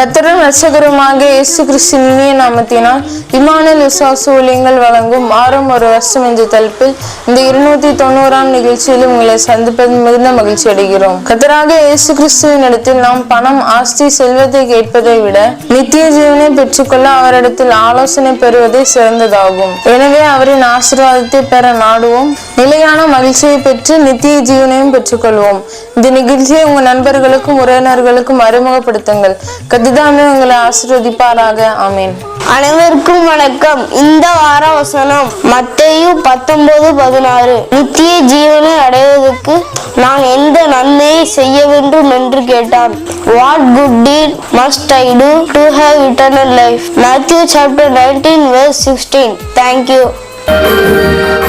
கர்த்தரும் இரட்சகருமாகிய இயேசு கிறிஸ்துவின் இனிய நாமத்தினால் இம்மானுவேல் விசுவாச ஊழியங்கள் வழங்கும் மாறும் ஒரு வருஷம் என்ற தலைப்பில் இந்த 290ஆம் நிகழ்ச்சியில் உங்களை சந்திப்பதில் மிகுந்த மகிழ்ச்சி அடைகிறோம். கர்த்தராகிய இயேசு கிறிஸ்துவின் இடத்தில் நாம் பணம், ஆஸ்தி, செல்வத்தை கேட்பதை விட நித்திய ஜீவனை பெற்றுக்கொள்ள அவரிடத்தில் ஆலோசனை பெறுவதே சிறந்ததாகும். எனவே அவரின் ஆசீர்வாதத்தை பெற நாடுவோம். நிலையான மகிழ்ச்சியை பெற்று நித்திய ஜீவனையும் பெற்றுக்கொள்வோம். இந்த நிகழ்ச்சியை உங்கள் நண்பர்களுக்கும் உறவினர்களுக்கும் அறிமுகப்படுத்துங்கள். கர்த்தர் உங்களை ஆசீர்வதிப்பாராக. ஆமீன். அனைவருக்கும் வணக்கம். இந்த வார வசனம் மத்தேயு 19:16. நித்திய ஜீவனை அடைவதற்கு நான் எந்த நன்மையை செய்ய வேண்டும் என்று கேட்டான். What good deed must I do to have eternal life? Matthew chapter 19 verse 16. Thank you. Yeah.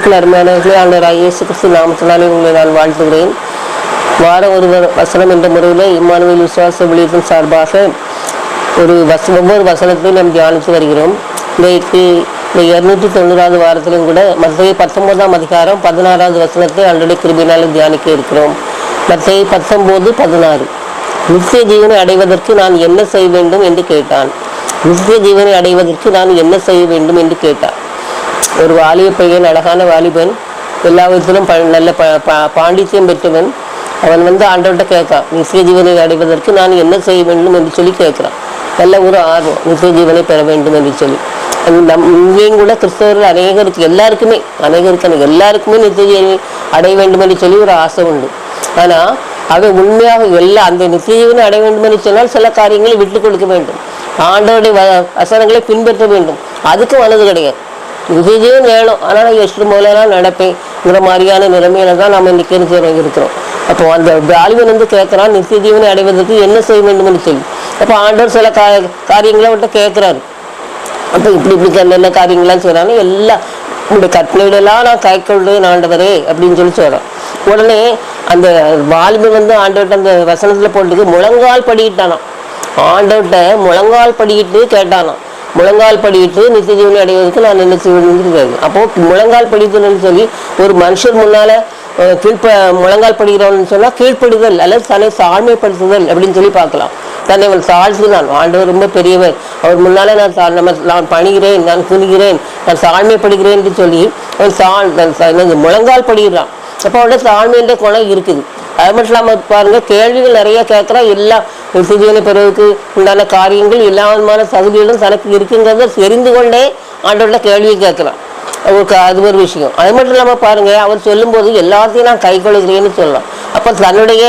கிறிஸ்துவுக்குள் அருமையானவர்களே, ஆண்டவராகிய இயேசு கிறிஸ்து நாமத்தினாலே உங்களை நான் வாழ்த்துகிறேன். வாரம் ஒரு வசனம் என்ற முறையில் இம்மானுவேல் விசுவாச ஊழியத்தின் சார்பாக ஒவ்வொரு வசனத்தையும் நாம் தியானித்து வருகிறோம். இன்றைக்கு இந்த 290வது வாரத்திலும் கூட மத்தேயு 19ஆம் அதிகாரம் 16வது வசனத்தை ஆண்டவருடைய கிருபையினாலே தியானிக்க இருக்கிறோம். மத்தேயு 19:16. நித்திய ஜீவனை அடைவதற்கு நான் என்ன செய்ய வேண்டும் என்று கேட்டான். நித்திய ஜீவனை அடைவதற்கு நான் என்ன செய்ய வேண்டும் என்று கேட்டான். ஒரு வாலிப பையன், அழகான வாலிபன், எல்லா விதத்திலும் நல்ல பாண்டித்யம் பெற்றவன். அவன் ஆண்டவர்கிட்ட கேட்கான், நித்திய ஜீவனை அடைவதற்கு நான் என்ன செய்ய வேண்டும் என்று சொல்லி கேட்கிறான். நல்ல ஒரு ஆர்வம், நித்திய ஜீவனை பெற வேண்டும் என்று சொல்லி. இங்கேயும் கூட கிறிஸ்தவர்கள் எல்லாருக்குமே நித்திய ஜீவனை அடைய வேண்டும் என்று சொல்லி ஒரு ஆசை உண்டு. ஆனால் அவன் உண்மையாக அந்த நித்திய ஜீவனை அடைய வேண்டும் என்று சொன்னால் சில காரியங்களை விட்டு கொடுக்க வேண்டும், ஆண்டவருடைய வசனங்களை பின்பற்ற வேண்டும். அதுக்கு மனது கிடையாது. நித்திய ஜீவன் வேணும், ஆனால் நான் இஷ்டம் போலலாம் நடப்பேங்கிற மாதிரியான நிலைமையில தான் நம்ம இன்னைக்கு இருக்கிறோம். அப்போ அந்த வாலிபன் கேட்கிறான், நித்திய ஜீவனை அடைவதற்கு என்ன செய்ய வேண்டும் என்று சொல்லி. அப்போ ஆண்டவர் சில காரியங்களை அவர்கிட்ட கேட்கிறாரு. அப்போ இப்படி என்னென்ன காரியங்கள்லாம் செய்யறாங்க, எல்லாம் உங்களுடைய கட்டளைகளெல்லாம் நான் கைக்கொள்றேன் ஆண்டவரே அப்படின்னு சொல்லி சொல்றான். உடனே அந்த வாலிபன் ஆண்டவர்கிட்ட அந்த வசனத்துல போட்டுக்கு முழங்கால் படிக்கிட்டானாம். ஆண்டவர்கிட்ட முழங்கால் படிக்கிட்டு கேட்டானாம், முழங்கால் படிக்கிட்டு நித்திய ஜீவனை அடைவதற்கு நான் என்ன செய்வேன். அப்போ முழங்கால் படிக்கணும்னு சொல்லி ஒரு மனுஷர் முன்னால முழங்கால் படிக்கிறவன்னு சொன்னா கீழ்ப்படுதல் அல்லது தன்னை தாழ்மைப்படுத்துதல் அப்படின்னு சொல்லி பார்க்கலாம். தன்னை அவன் தாழ்த்துதான். ஆண்டவர் ரொம்ப பெரியவர், அவர் முன்னால நான் பணிகிறேன், நான் குனிகிறேன், நான் தாழ்மைப்படுகிறேன் என்று சொல்லி அவன் முழங்கால் படிக்கிறான். அப்போ அவனோட தாழ்மைன்ற குணம் இருக்குது. அது மட்டும் இல்லாமல் பாருங்க, கேள்விகள் நிறைய கேட்குறா. எல்லாம் நித்திய ஜீவனை பெறுவதற்கு உண்டான காரியங்கள் எல்லா விதமான தகுதிகளும் தனக்கு இருக்குங்கிறத தெரிந்து கொண்டே ஆண்டவர்கிட்ட கேள்வி கேட்கலாம். அது ஒரு விஷயம். அது மட்டும் இல்லாமல் பாருங்க, அவர் சொல்லும்போது எல்லாத்தையும் நான் கை கொள்கிறேன்னு சொல்லலாம். அப்போ தன்னுடைய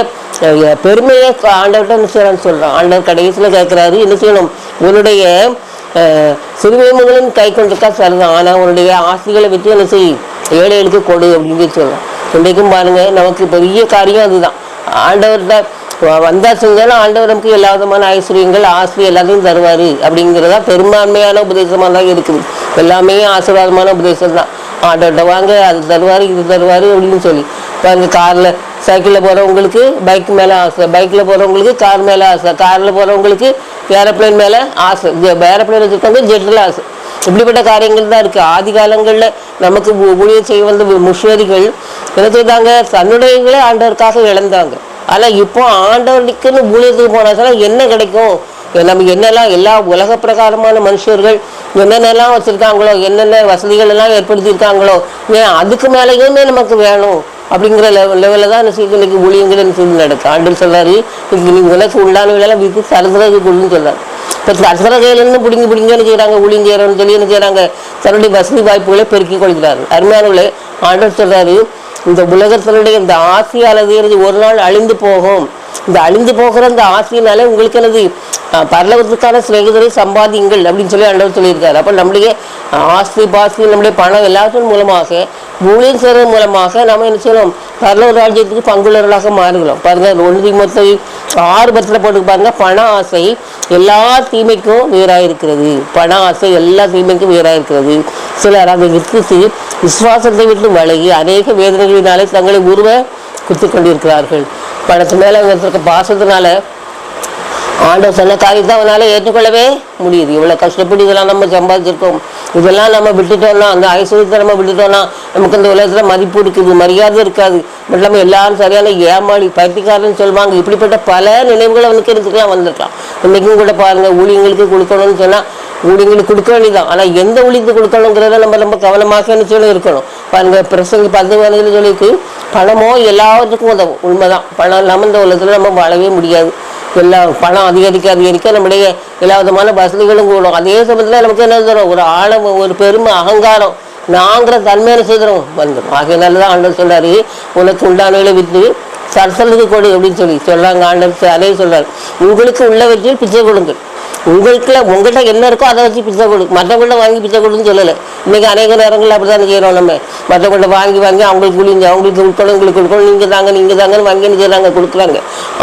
பெருமையை ஆண்டவர்கிட்ட என்ன செய்யறான்னு சொல்றான். ஆண்டவர் கடைசியில் கேட்கிறாரு, என்ன செய்யணும், உன்னுடைய சிறுமை முதலும் கை கொண்டிருக்கா சரிதான், ஆனால் உன்னுடைய ஆசைகளை வச்சு என்ன செய்யும், ஏழைகளுக்கு கொடு அப்படின்னு சொல்லலாம். இன்றைக்கும் பாருங்க, நமக்கு பெரிய காரியம் அதுதான். ஆண்டவர்கிட்ட வந்தா செஞ்சாலும் ஆண்டவர் நமக்கு எல்லா விதமான ஐஸ்வர்யங்கள் ஆசை எல்லாத்தையும் தருவாரு அப்படிங்கிறதா பெரும்பான்மையான உபதேசமாக தான் இருக்குது. எல்லாமே ஆசீர்வாதமான உபதேசம் தான். ஆண்டவர்கிட்ட வாங்க, அது தருவாரு, இது தருவாரு அப்படின்னு சொல்லி. பாருங்க, காரில் சைக்கிளில் போகிறவங்களுக்கு பைக் மேலே ஆசை, பைக்கில் போகிறவங்களுக்கு கார் மேலே ஆசை, காரில் போகிறவங்களுக்கு ஏரோப்ளைன் மேலே ஆசை, ஏரோப்ளைன் வச்சுருக்காங்க ஜெட்டில் ஆசை. இப்படிப்பட்ட காரியங்கள் தான் இருக்குது. ஆதி காலங்களில் நமக்கு ஊழியர் செய்ய வந்த முஷ்வரிகள் என்ன செய்தாங்க, தன்னுடையங்களே ஆண்டவருக்காக இழந்தாங்க. ஆனால் இப்போ ஆண்டவருக்குன்னு ஊழியத்துக்கு போனா என்ன கிடைக்கும், நமக்கு என்னெல்லாம் எல்லா உலக பிரகாரமான மனுஷர்கள் என்னென்னலாம் வச்சுருக்காங்களோ, என்னென்ன வசதிகள் எல்லாம் ஏற்படுத்தியிருக்காங்களோ, ஏன் அதுக்கு மேலேயுமே நமக்கு வேணும் அப்படிங்கிற லெவலில் தான் இன்னைக்கு ஊழியங்கள் என்ன செய்து நடக்கும். ஆண்டவர் சொல்றாரு, நீ உனக்கு உண்டான வேலையெல்லாம் வீட்டு சரசரகு கொடுன்னு சொல்றாரு. இப்போ சரசரகையிலேருந்து பிடிங்கன்னு செய்கிறாங்க, ஊழியம் செய்கிறோன்னு சொல்லி என்ன செய்கிறாங்க, தன்னுடைய வசதி வாய்ப்புகளை பெருக்கி கொள்கிறாரு. அருமையானவர்களே, ஆண்டவர் சொல்றாரு, இந்த உலகத்தினுடைய இந்த ஆசையானது ஒரு நாள் அழிந்து போகும். இந்த அழிந்து போகிற இந்த ஆசையினாலே உங்களுக்கு என்னது, பரலோகத்துக்கான சிநேகிதரை சம்பாதிங்கள் அப்படின்னு சொல்லி ஆண்டவர் சொல்லியிருக்காரு. அப்போ நம்முடைய ஆஸ்தி பாஸ்தி நம்முடைய பணம் எல்லாத்தின் மூலமாக ஊழியம் செய்கிறது மூலமாக நம்ம என்ன செய்யணும், பரலோக ராஜ்யத்துக்கு பங்குள்ளவர்களாக மாறுகிறோம். பாருங்க, 1 தீமோத்தேயு 6:10 போட்டு பாருங்க, பண ஆசை எல்லா தீமைக்கும் வேறாக இருக்கிறது. பண ஆசை எல்லா தீமைக்கும் வேறாக இருக்கிறது. சிலர் அதை விற்று விசுவாசத்தை விட்டு வழங்கி அநேக வேதனைகளினாலே தங்களை உருவ குத்தி கொண்டிருக்கிறார்கள். பணத்து மேலே இருக்க பாசத்தினால ஆண்டவர் சொன்ன காரியத்தை அவனால ஏற்றுக்கொள்ளவே முடியுது. இவ்வளோ கஷ்டப்பட்டு இதெல்லாம் நம்ம சம்பாதிச்சிருக்கோம், இதெல்லாம் நம்ம விட்டுட்டோம்னா, அந்த ஐஸ்வர்யத்தை நம்ம விட்டுட்டோம்னா நமக்கு இந்த உலகத்தில் மதிப்பு இருக்குது, மரியாதை இருக்காது. மட்டும் இல்லாமல் எல்லாரும் சரியான ஏமாளி பைத்தியக்காரன்னு சொல்லுவாங்க. இப்படிப்பட்ட பல நினைவுகள் அவனுக்கு எடுத்துக்கலாம் வந்திருக்கலாம். இன்றைக்கும் கூட பாருங்கள், ஊழியங்களுக்கு கொடுக்கணும்னு சொன்னால் ஊழியங்களுக்கு கொடுக்க வேண்டியதான். ஆனால் எந்த ஊழியத்துக்கு கொடுக்கணுங்கிறத நம்ம கவனமாக என்ன சொல்லி இருக்கணும். பாருங்கள், பிரசங்க 10 சொல்லிக்கு பணமோ எல்லாத்துக்கும் உதவும். உண்மைதான், பணம் இல்லாமல் இந்த உலகத்தில் நம்ம வாழவே முடியாது. எல்லாம் பணம் அதிகரிக்க நம்முடைய எல்லா விதமான வசதிகளும் கூடும். அதே சமயத்தில் நமக்கு என்ன தரும், ஒரு ஆழம், ஒரு பெருமை, அகங்காரம், நாங்கிற தன்மையான செய்தோம் வந்துடும். ஆகையினால தான் ஆண்டவர் சொல்றாரு, உனக்கு உண்டானவர்களை விட்டு சரசலுக்கு கொடு அப்படின்னு சொல்றாங்க. ஆண்டவர் அதே சொல்றாரு, உங்களுக்கு உள்ள வச்சு பிச்சை கொடுங்கள். உங்கள்கிட்ட என்ன இருக்கோ அதை வச்சு பிச்சை கொடு, மற்றவங்கள்ட்ட வாங்கி பிச்சை கொடுன்னு சொல்லலை. இன்னைக்கு அநேக நேரங்களில் அப்படிதான் செய்யறோம். நம்ம மற்றவங்கள்ட்ட வாங்கி அவங்களுக்கு குளிஞ்சு அவங்களுக்கு கொடுக்கணும், உங்களுக்கு கொடுக்கணும், நீங்க தாங்கன்னு வாங்கின்னு செய்யறாங்க, கொடுக்குறாங்க.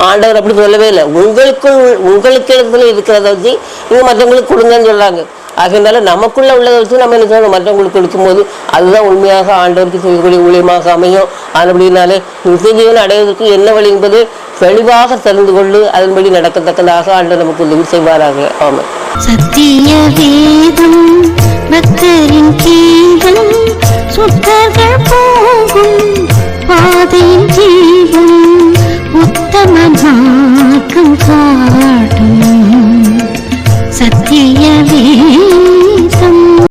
ஆண்டவர் அப்படி சொல்லவே இல்லை. உங்களுக்கு இடத்துல இருக்கிறத வச்சு நீங்க மற்றவங்களுக்கு கொடுங்கன்னு சொல்றாங்க. ஆகையினால நமக்குள்ள உள்ளதை வச்சு நம்ம என்ன செய்யணும், மற்றவங்களுக்கு கொடுக்கும்போது அதுதான் உண்மையாக ஆண்டவருக்கு செய்யக்கூடிய ஊழியமாக அமையும். அப்படின்னாலே நித்திய ஜீவனை அடைவதற்கு என்ன வழி என்பது தெளிவாக தெரிந்து கொண்டு அதன்படி நடக்கத்தக்கதாக ஆண்டவர் நமக்கு உதவி செய்வாராக. ஆமாம். சத்திய வேதம் பக்தரின் கீதம் சுத்தர்கள்